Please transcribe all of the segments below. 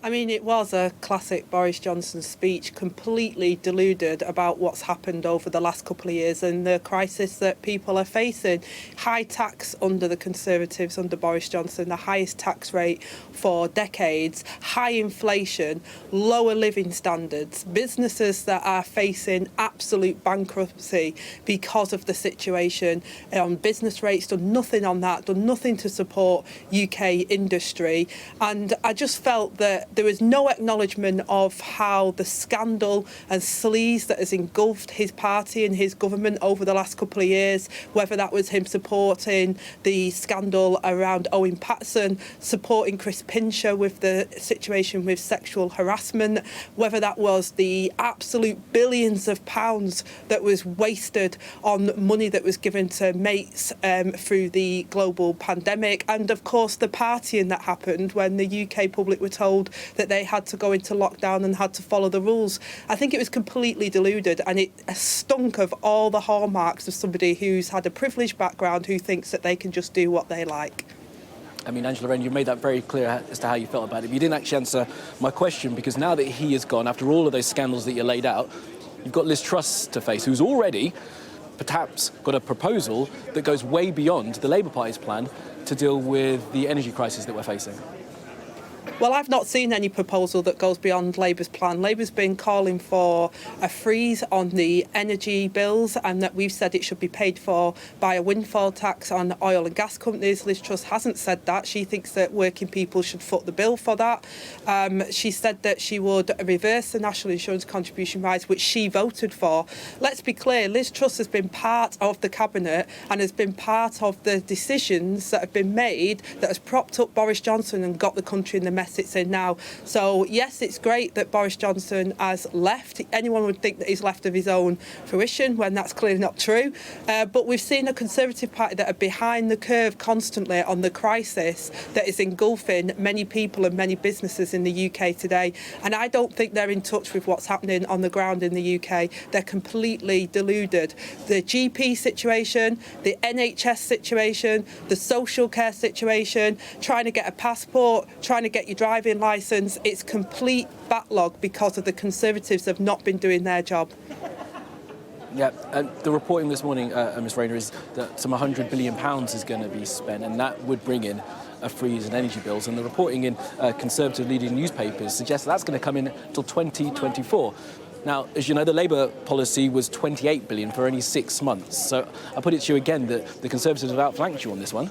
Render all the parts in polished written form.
I mean, it was a classic Boris Johnson speech, completely deluded about what's happened over the last couple of years and the crisis that people are facing. High tax under the Conservatives, under Boris Johnson, the highest tax rate for decades, high inflation, lower living standards, businesses that are facing absolute bankruptcy because of the situation. Business rates, done nothing on that, done nothing to support UK industry. And I just felt that there was no acknowledgement of how the scandal and sleaze that has engulfed his party and his government over the last couple of years, whether that was him supporting the scandal around Owen Paterson, supporting Chris Pincher with the situation with sexual harassment, whether that was the absolute billions of pounds that was wasted on money that was given to mates through the global pandemic, and of course the partying that happened when the UK public were told that they had to go into lockdown and had to follow the rules. I think it was completely deluded, and it stunk of all the hallmarks of somebody who's had a privileged background who thinks that they can just do what they like. I mean, Angela Wren, you made that very clear as to how you felt about it. But you didn't actually answer my question, because now that he is gone, after all of those scandals that you laid out, you've got Liz Truss to face, who's already perhaps got a proposal that goes way beyond the Labour Party's plan to deal with the energy crisis that we're facing. Well, I've not seen any proposal that goes beyond Labour's plan. Labour's been calling for a freeze on the energy bills, and that we've said it should be paid for by a windfall tax on oil and gas companies. Liz Truss hasn't said that. She thinks that working people should foot the bill for that. She said that she would reverse the national insurance contribution rise, which she voted for. Let's be clear, Liz Truss has been part of the cabinet and has been part of the decisions that have been made that has propped up Boris Johnson and got the country in the mess it's in now. So yes, it's great that Boris Johnson has left. Anyone would think that he's left of his own fruition, when that's clearly not true. But we've seen a Conservative Party that are behind the curve constantly on the crisis that is engulfing many people and many businesses in the UK today. And I don't think they're in touch with what's happening on the ground in the UK. They're completely deluded. The GP situation, the NHS situation, the social care situation, trying to get a passport, trying to get your driving licence, it's complete backlog because of the Conservatives have not been doing their job. Yeah, and the reporting this morning, Ms Rayner, is that some £100 billion is going to be spent, and that would bring in a freeze in energy bills. And the reporting in Conservative leading newspapers suggests that's going to come in until 2024. Now, as you know, the Labour policy was £28 billion for only 6 months. So I put it to you again that the Conservatives have outflanked you on this one.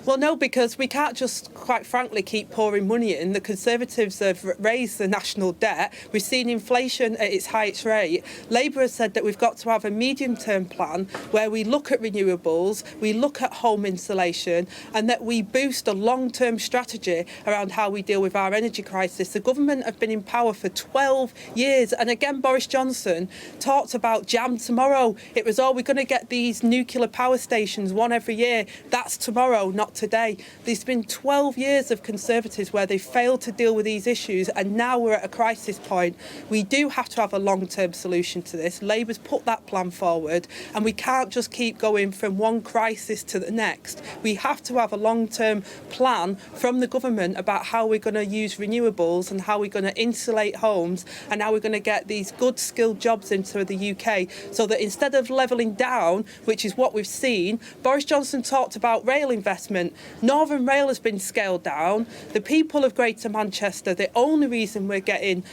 Well, no, because we can't just, quite frankly, keep pouring money in. The Conservatives have raised the national debt. We've seen inflation at its highest rate. Labour has said that we've got to have a medium-term plan where we look at renewables, we look at home insulation, and that we boost a long-term strategy around how we deal with our energy crisis. The government have been in power for 12 years. And again, Boris Johnson talked about jam tomorrow. It was, oh, we're going to get these nuclear power stations, one every year. That's tomorrow, not today. There's been 12 years of Conservatives where they failed to deal with these issues, and now we're at a crisis point. We do have to have a long-term solution to this. Labour's put that plan forward, and we can't just keep going from one crisis to the next. We have to have a long-term plan from the government about how we're going to use renewables and how we're going to insulate homes and how we're going to get these good skilled jobs into the UK, so that instead of levelling down, which is what we've seen, Boris Johnson talked about rail investment. Northern Rail has been scaled down. The people of Greater Manchester, the only reason we're getting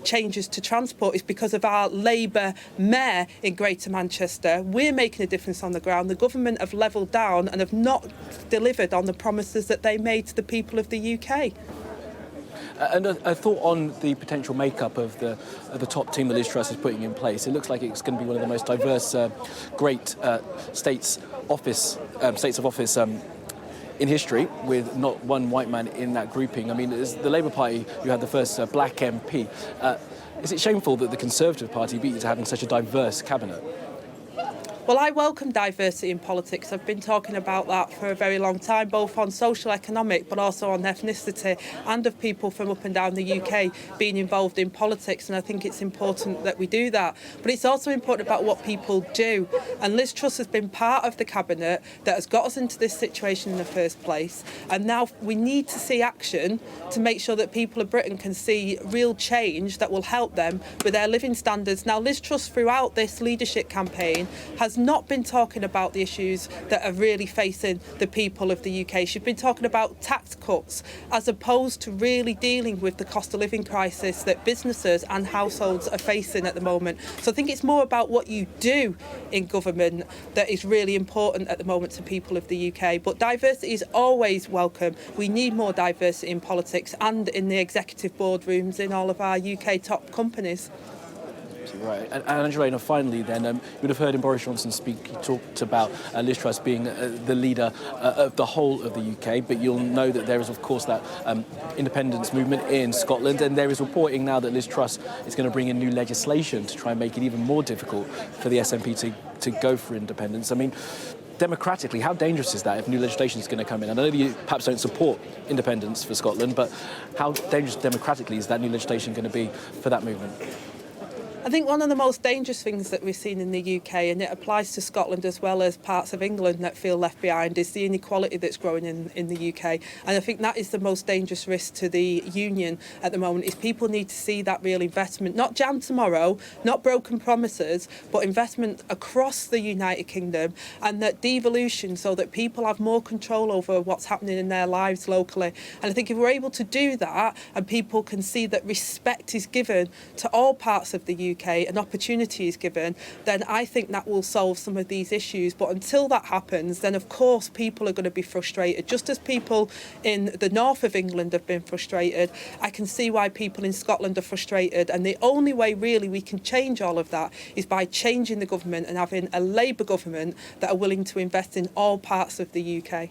changes to transport is because of our Labour mayor in Greater Manchester. We're making a difference on the ground. The government have levelled down and have not delivered on the promises that they made to the people of the UK. And a thought on the potential makeup of the top team that Liz Truss is putting in place. It looks like it's going to be one of the most diverse, great states of office in history, with not one white man in that grouping. I mean, as the Labour Party, you had the first black MP. Is it shameful that the Conservative Party beat you to having such a diverse cabinet? Well, I welcome diversity in politics. I've been talking about that for a very long time, both on social, economic, but also on ethnicity, and of people from up and down the UK being involved in politics. And I think it's important that we do that. But it's also important about what people do. And Liz Truss has been part of the cabinet that has got us into this situation in the first place. And now we need to see action to make sure that people of Britain can see real change that will help them with their living standards. Now, Liz Truss, throughout this leadership campaign, has not been talking about the issues that are really facing the people of the UK. She's been talking about tax cuts as opposed to really dealing with the cost of living crisis that businesses and households are facing at the moment. So I think it's more about what you do in government that is really important at the moment to people of the UK. But diversity is always welcome. We need more diversity in politics and in the executive boardrooms in all of our UK top companies. Right. And Angelina, finally then, you would have heard in Boris Johnson speak, he talked about Liz Truss being the leader of the whole of the UK, but you'll know that there is, of course, that independence movement in Scotland, and there is reporting now that Liz Truss is going to bring in new legislation to try and make it even more difficult for the SNP to go for independence. I mean, democratically, how dangerous is that if new legislation is going to come in? I know that you perhaps don't support independence for Scotland, but how dangerous democratically is that new legislation going to be for that movement? I think one of the most dangerous things that we've seen in the UK, and it applies to Scotland as well as parts of England that feel left behind, is the inequality that's growing in the UK. And I think that is the most dangerous risk to the union at the moment, is people need to see that real investment, not jam tomorrow, not broken promises, but investment across the United Kingdom, and that devolution so that people have more control over what's happening in their lives locally. And I think if we're able to do that and people can see that respect is given to all parts of the UK, and opportunity is given, then I think that will solve some of these issues. But until that happens, then of course people are going to be frustrated. Just as people in the north of England have been frustrated, I can see why people in Scotland are frustrated. And the only way really we can change all of that is by changing the government and having a Labour government that are willing to invest in all parts of the UK.